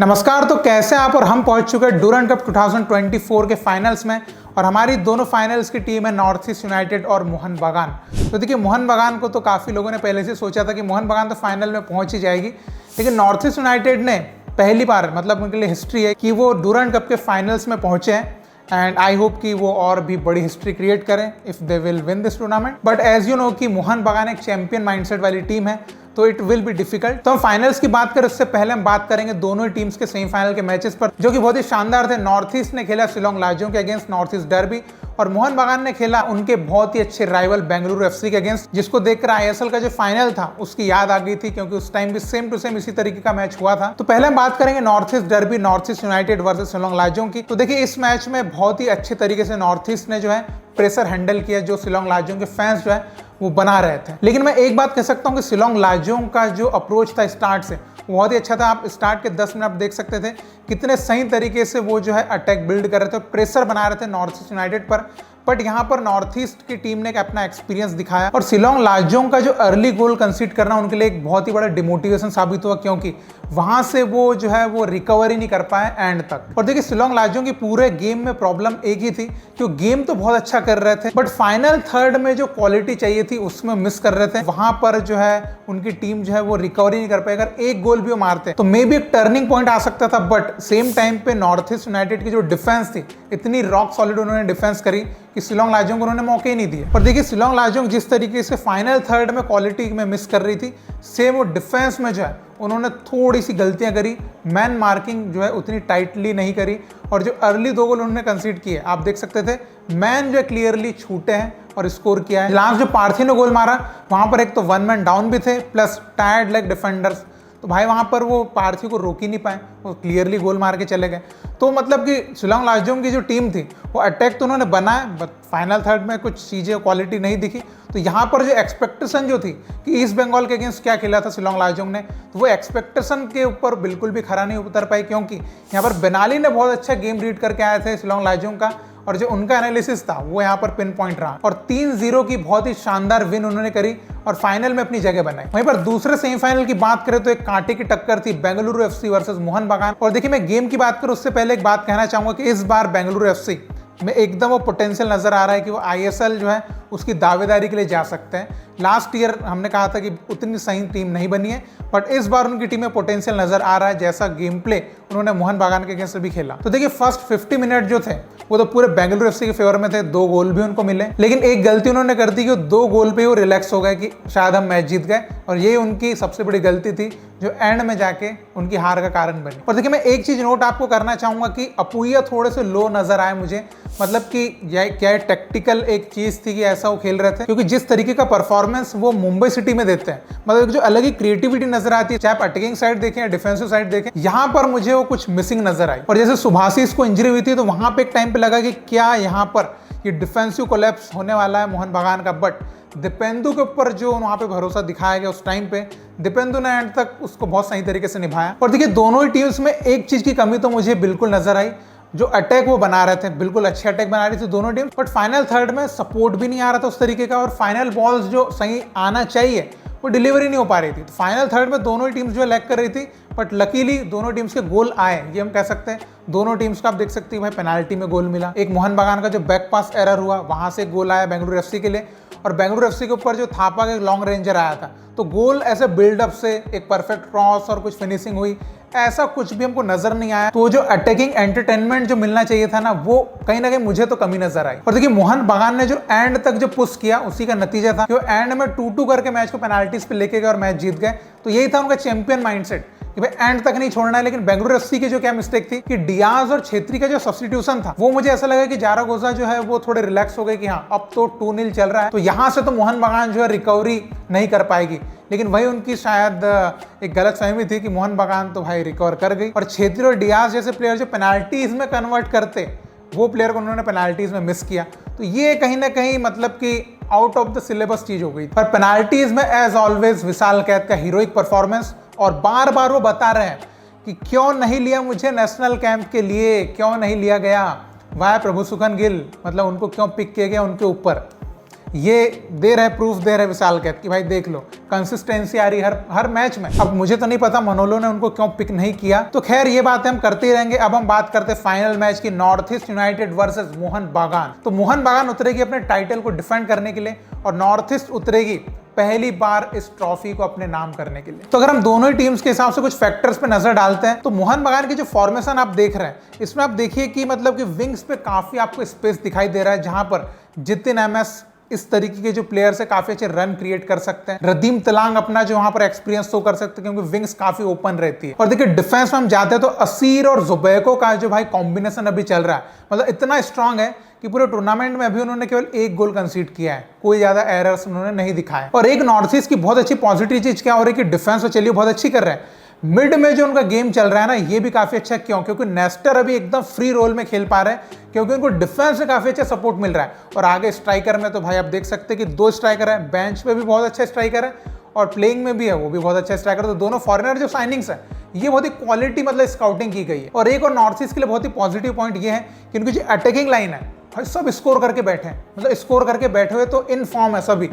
नमस्कार। तो कैसे आप और हम पहुंच चुके हैं डूरंड कप 2024 के फाइनल्स में और हमारी दोनों फाइनल्स की टीम है नॉर्थ ईस्ट यूनाइटेड और मोहन बागान। तो देखिए, मोहन बागान को तो काफ़ी लोगों ने पहले से सोचा था कि मोहन बागान तो फाइनल में पहुंच ही जाएगी, लेकिन नॉर्थ ईस्ट यूनाइटेड ने पहली बार मतलब उनके लिए हिस्ट्री है कि वो डूरंड कप के फाइनल्स में पहुंचे हैं। एंड आई होप कि वो और भी बड़ी हिस्ट्री क्रिएट करें if they will win this tournament. But as you know कि मोहन बागान एक चैंपियन माइंडसेट वाली टीम है, तो इट विल बी डिफिकल्ट। तो हम फाइनल्स की बात करें उससे पहले हम बात करेंगे दोनों ही टीम्स के सेमीफाइनल के मैचेस पर, जो कि बहुत ही शानदार थे। नॉर्थ ईस्ट ने खेला शिलोंग लाजोंग के अगेंस्ट नॉर्थ ईस्ट डर्बी, और मोहन बागान ने खेला उनके बहुत ही अच्छे राइवल बेंगलुरु एफसी के अगेंस्ट, जिसको देखकर आईएसएल का जो फाइनल था उसकी याद आ गई थी, क्योंकि उस टाइम भी सेम टू सेम इसी तरीके का मैच हुआ था। तो पहले हम बात करेंगे north east derby, north east United versus Shillong Lajong की। तो देखिए, इस मैच में बहुत ही अच्छे तरीके से नॉर्थ ईस्ट ने जो है प्रेशर हैंडल किया, जो शिलोंग लाजोंग के फैंस जो है वो बना रहे थे। लेकिन मैं एक बात कह सकता हूँ कि शिलोंग लाजोंग का जो अप्रोच था स्टार्ट से बहुत ही अच्छा था। आप स्टार्ट के 10 मिनट आप देख सकते थे कितने सही तरीके से वो जो है अटैक बिल्ड कर रहे थे, प्रेशर बना रहे थे नॉर्थ ईस्ट यूनाइटेड पर। बट यहाँ पर नॉर्थ ईस्ट की टीम ने अपना एक्सपीरियंस दिखाया, और शिलोंग लाजोंग का जो अर्ली गोल कंसीड करना उनके लिए एक बहुत ही बड़ा डिमोटिवेशन साबित हुआ, क्योंकि वहां से वो जो है वो रिकवरी नहीं कर पाए एंड तक। और देखिए, शिलोंग लाजोंग की पूरे गेम में प्रॉब्लम एक ही थी कि वो गेम तो बहुत अच्छा कर रहे थे, बट फाइनल थर्ड में जो क्वालिटी चाहिए थी उसमें मिस कर रहे थे। वहां पर जो है उनकी टीम जो है वो रिकवरी नहीं कर पाई। अगर एक गोल भी वो मारते तो मे बी एक टर्निंग पॉइंट आ सकता था, बट सेम टाइम पे नॉर्थ ईस्ट यूनाइटेड की जो डिफेंस थी, इतनी रॉक सॉलिड उन्होंने डिफेंस करी कि शिलोंग लाजोंग को उन्होंने मौके ही नहीं दिए। और देखिए, शिलोंग लाजोंग जिस तरीके से फाइनल थर्ड में क्वालिटी में मिस कर रही थी, सेम वो डिफेंस में जो है उन्होंने थोड़ी सी गलतियां करी। मैन मार्किंग जो है उतनी टाइटली नहीं करी, और जो अर्ली 2 गोल उन्होंने कंसीड किए आप देख सकते थे, मैन जो है क्लियरली छूटे हैं और स्कोर किया है। लास्ट जो पार्थी ने गोल मारा वहां पर एक तो 1 मैन डाउन भी थे, प्लस टायर्ड लेग डिफेंडर्स, तो भाई वहां पर वो पार्थी को रोक ही नहीं पाए, वो क्लियरली गोल मार के चले गए। तो मतलब कि शिलोंग लाजोंग की जो टीम थी वो अटैक तो उन्होंने बनाया, बट फाइनल थर्ड में कुछ चीज़ें क्वालिटी नहीं दिखी। तो यहाँ पर जो एक्सपेक्टेशन जो थी कि ईस्ट बंगाल के अगेंस्ट क्या खेला था शिलोंग लाजोंग ने, तो वो एक्सपेक्टेशन के ऊपर बिल्कुल भी खरा नहीं उतर पाई, क्योंकि यहाँ पर बेनाली ने बहुत अच्छा गेम रीड करके आए थे शिलोंग लाजोंग का, और जो उनका एनालिसिस था वो यहाँ पर पिन पॉइंट रहा, और 3-0 की बहुत ही शानदार विन उन्होंने करी और फाइनल में अपनी जगह बनाई। वहीं पर दूसरे सेमीफाइनल की बात करें तो एक कांटे की टक्कर थी बेंगलुरु एफसी वर्सेस मोहन बागान। और देखिए, मैं गेम की बात करूं उससे पहले एक बात कहना चाहूंगा कि इस बार बेंगलुरु एफसी में एकदम वो पोटेंशियल नजर आ रहा है कि वो आईएसएल जो है उसकी दावेदारी के लिए जा सकते हैं। लास्ट ईयर हमने कहा था कि उतनी सही टीम नहीं बनी है, बट इस बार उनकी टीम में पोटेंशियल नजर आ रहा है, जैसा गेम प्ले उन्होंने मोहन बागान के अगेंस्ट भी खेला। तो देखिए, फर्स्ट 50 मिनट जो थे वो तो पूरे बेंगलुरु एफसी के फेवर में थे, 2 गोल भी उनको मिले, लेकिन एक गलती उन्होंने कर दी कि 2 गोल पे वो रिलैक्स हो गए कि शायद हम मैच जीत गए, और ये उनकी सबसे बड़ी गलती थी जो एंड में जाके उनकी हार का कारण बनी। और देखिए, मैं एक चीज नोट आपको करना चाहूंगा कि अपूया थोड़े से लो नजर आए मुझे, मतलब कि क्या टैक्टिकल एक चीज थी कि ऐसा वो खेल रहे थे, क्योंकि जिस तरीके का परफॉर्मेंस वो मुंबई सिटी में देते हैं, मतलब जो अलग ही क्रिएटिविटी नजर आती है, चाहे आप अटैकिंग साइड देखें या डिफेंसिव साइड देखें, यहाँ पर मुझे वो कुछ मिसिंग नजर आई। और जैसे सुभाषिस को इंजरी हुई थी तो वहां पे एक टाइम पे लगा कि क्या यहाँ पर ये डिफेंसिव कोलैप्स होने वाला है मोहन बागान का, बट दीपेंदु के ऊपर जो वहां पे भरोसा दिखाया गया उस टाइम पे, दीपेंदु ने एंड तक उसको बहुत सही तरीके से निभाया। और देखिए, दोनों ही टीम्स में एक चीज की कमी तो मुझे बिल्कुल नजर आई, जो अटैक वो बना रहे थे, बिल्कुल अच्छे अटैक बना रही थी दोनों टीम, बट फाइनल थर्ड में सपोर्ट भी नहीं आ रहा था उस तरीके का, और फाइनल बॉल्स जो सही आना चाहिए वो डिलीवरी नहीं हो पा रही थी। तो फाइनल थर्ड में दोनों ही टीम्स जो है लैग कर रही थी, बट लकीली दोनों टीम्स के गोल आए, ये हम कह सकते हैं। दोनों टीम्स का आप देख सकते हैं भाई, पेनाल्टी में गोल मिला, एक मोहन बागान का जो बैक पास एरर हुआ वहां से गोल आया बेंगलुरु एफसी के लिए, और बेंगलुरु एफसी के ऊपर जो थापा का एक लॉन्ग रेंजर आया था, तो गोल ऐसे बिल्डअप से एक परफेक्ट क्रॉस और कुछ फिनिशिंग हुई, ऐसा कुछ भी हमको नजर नहीं आया। तो जो अटैकिंग एंटरटेनमेंट जो मिलना चाहिए था ना, वो कहीं ना कहीं मुझे तो कमी नजर आई। और देखिए, मोहन बागान ने जो एंड तक जो पुश किया उसी का नतीजा था कि वो एंड में 2-2 करके मैच को पेनाल्टीज पे लेके गए और मैच जीत गए। तो यही था उनका चैंपियन माइंडसेट कि भाई एंड तक नहीं छोड़ना है। लेकिन बेंगलुरु एफसी की जो क्या मिस्टेक थी कि डियाज और छेत्री का जो सब्स्टिट्यूशन था, वो मुझे ऐसा लगा कि जारागोजा जो है वो थोड़े रिलैक्स हो गए कि हाँ अब तो 2-0 चल रहा है, तो यहां से तो मोहन बागान जो है रिकवरी नहीं कर पाएगी। लेकिन वही उनकी शायद एक गलत फहमी थी कि मोहन बागान तो भाई रिकवर कर गई, और छेत्री और डियाज जैसे प्लेयर जो पेनाल्टीज में कन्वर्ट करते, वो प्लेयर को उन्होंने पेनाल्टीज में मिस किया। तो ये कहीं ना कहीं मतलब कि आउट ऑफ द सिलेबस चीज हो गई। पर पेनाल्टीज में एज ऑलवेज विशाल कैद का हीरोइक परफॉर्मेंस, और बार बार वो बता रहे हैं कि क्यों नहीं लिया मुझे नेशनल कैंप के लिए, क्यों नहीं लिया गया, वाह प्रभु सुखन गिल, मतलब उनको क्यों पिक किया गया उनके ऊपर। ये दे रहे प्रूफ दे रहे विशाल कैद कि भाई देख लो कंसिस्टेंसी आ रही हर मैच में। अब मुझे तो नहीं पता मनोलो ने उनको क्यों पिक नहीं किया, तो खैर ये बातें हम करते ही रहेंगे। अब हम बात करते हैं फाइनल मैच की, north east United versus Mohan बागान। तो मोहन बागान उतरेगी अपने टाइटल को डिफेंड करने के लिए और नॉर्थ ईस्ट उतरेगी पहली बार इस ट्रॉफी को अपने नाम करने के लिए। तो अगर हम दोनों ही टीम्स के हिसाब से कुछ फैक्टर्स पे नजर डालते हैं तो मोहन बागान की जो फॉर्मेशन आप देख रहे हैं इसमें आप देखिए कि मतलब कि विंग्स पे काफी आपको स्पेस दिखाई दे रहा है, जहां पर जितिन एमएस इस तरीके के जो प्लेयर्स है काफी अच्छे रन क्रिएट कर सकते हैं। रदीम तलांग अपना जो वहां पर एक्सपीरियंस तो कर सकते हैं क्योंकि विंग्स काफी ओपन रहती है। और देखिए डिफेंस में हम जाते हैं तो असीर और जुबैको का जो भाई कॉम्बिनेशन अभी चल रहा है मतलब इतना स्ट्रांग है कि पूरे टूर्नामेंट में अभी उन्होंने केवल 1 गोल कंसीड किया है, कोई ज्यादा एरर्स उन्होंने नहीं दिखाया। और एक नॉर्थ ईस्ट की बहुत अच्छी पॉजिटिव चीज क्या हो रही है कि डिफेंस तो चलिए बहुत अच्छी कर रहे हैं, मिड में जो उनका गेम चल रहा है ना ये भी काफी अच्छा है। क्यों? क्योंकि नेस्टर अभी एकदम फ्री रोल में खेल पा रहे हैं क्योंकि उनको डिफेंस में काफी अच्छा सपोर्ट मिल रहा है। और आगे स्ट्राइकर में तो भाई आप देख सकते हैं कि 2 स्ट्राइकर है, बेंच पे भी बहुत अच्छा स्ट्राइकर है और प्लेइंग में भी है, वो भी बहुत अच्छा स्ट्राइकर। तो दोनों फॉरेनर जो साइनिंग्स है ये बहुत ही क्वालिटी मतलब स्काउटिंग की गई है। और एक और नॉर्थ ईस्ट के लिए बहुत ही पॉजिटिव पॉइंट ये है कि उनकी जो अटैकिंग लाइन है भाई सब स्कोर करके बैठे हैं, मतलब स्कोर करके बैठे हुए तो इन फॉर्म है सभी।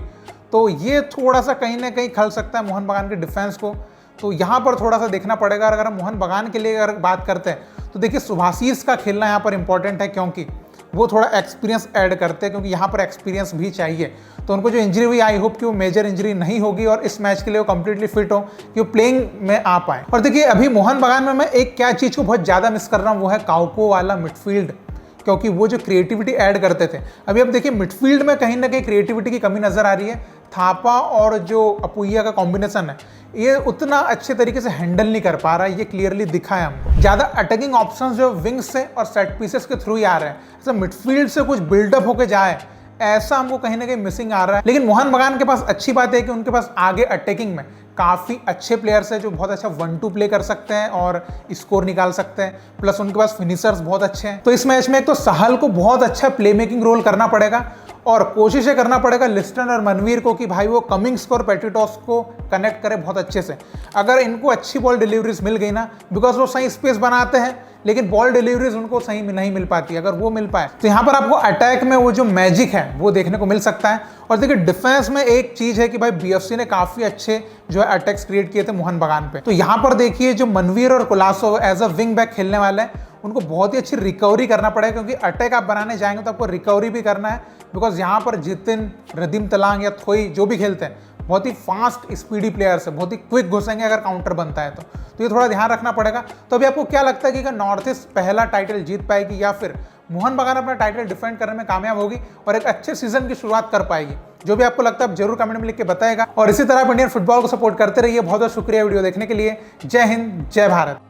तो ये थोड़ा सा कहीं ना कहीं खल सकता है मोहन बागान के डिफेंस को, तो यहाँ पर थोड़ा सा देखना पड़ेगा। अगर हम मोहन बागान के लिए अगर बात करते हैं तो देखिए सुभाशीष का खेलना यहाँ पर इंपॉर्टेंट है क्योंकि वो थोड़ा एक्सपीरियंस ऐड करते हैं, क्योंकि यहाँ पर एक्सपीरियंस भी चाहिए। तो उनको जो इंजरी हुई आई होप कि वो मेजर इंजरी नहीं होगी और इस मैच के लिए वो कंप्लीटली फिट हो कि वो प्लेइंग में आ पाए। और देखिए अभी मोहन बागान में मैं एक क्या चीज़ को बहुत ज़्यादा मिस कर रहा हूँ वो है काउको वाला मिडफील्ड, क्योंकि वो जो क्रिएटिविटी ऐड करते थे। अभी अब देखिए मिडफील्ड में कहीं ना कहीं क्रिएटिविटी की कमी नजर आ रही है। थापा और जो अपुइया का कॉम्बिनेशन है ये उतना अच्छे तरीके से हैंडल नहीं कर पा रहा है, ये क्लियरली दिखा है हमको। ज़्यादा अटैकिंग ऑप्शंस जो विंग्स से और सेट पीसेस के थ्रू ही आ रहे हैं, ऐसा मिडफील्ड से कुछ बिल्डअप होकर जाए ऐसा हमको कहीं ना कहीं मिसिंग आ रहा है। लेकिन मोहन बागान के पास अच्छी बात है कि उनके पास आगे अटैकिंग में काफ़ी अच्छे प्लेयर्स हैं जो बहुत अच्छा 1-2 प्ले कर सकते हैं और स्कोर निकाल सकते हैं, प्लस उनके पास फिनिशर्स बहुत अच्छे हैं। तो इस मैच में एक तो सहल को बहुत अच्छा प्ले मेकिंग रोल करना पड़ेगा और कोशिश करना पड़ेगा लिस्टन और मनवीर को कि भाई वो कमिंग्स और पेटिटोस को कनेक्ट करे बहुत अच्छे से। अगर इनको अच्छी बॉल डिलीवरीज मिल गई ना, बिकॉज वो सही स्पेस बनाते हैं लेकिन बॉल डिलीवरीज उनको सही नहीं मिल पाती, अगर वो मिल पाए तो यहाँ पर आपको अटैक में वो जो मैजिक है वो देखने को मिल सकता है। और देखिए डिफेंस में एक चीज है कि भाई बीएफसी ने काफी अच्छे जो है अटैक्स क्रिएट किए थे मोहन बागान पे। तो यहाँ पर देखिए जो मनवीर और Colaco as a wing back खेलने वाले हैं उनको बहुत ही अच्छी रिकवरी करना पड़ेगा, क्योंकि अटैक आप बनाने जाएंगे तो आपको रिकवरी भी करना है। बिकॉज यहाँ पर जितिन, रदीम तलांग या थोई जो भी खेलते हैं बहुत ही फास्ट स्पीडी प्लेयर्स है, बहुत ही क्विक घुसेंगे अगर काउंटर बनता है तो ये थोड़ा ध्यान रखना पड़ेगा। तो अभी आपको क्या लगता है कि नॉर्थ ईस्ट पहला टाइटल जीत पाएगी या फिर मोहन बागान अपना टाइटल डिफेंड करने में कामयाब होगी और एक अच्छे सीजन की शुरुआत कर पाएगी? जो भी आपको लगता है आप जरूर कमेंट में लिख के बताएगा। और इसी तरह आप इंडियन फुटबॉल को सपोर्ट करते रहिए। बहुत बहुत शुक्रिया वीडियो देखने के लिए। जय हिंद, जय भारत।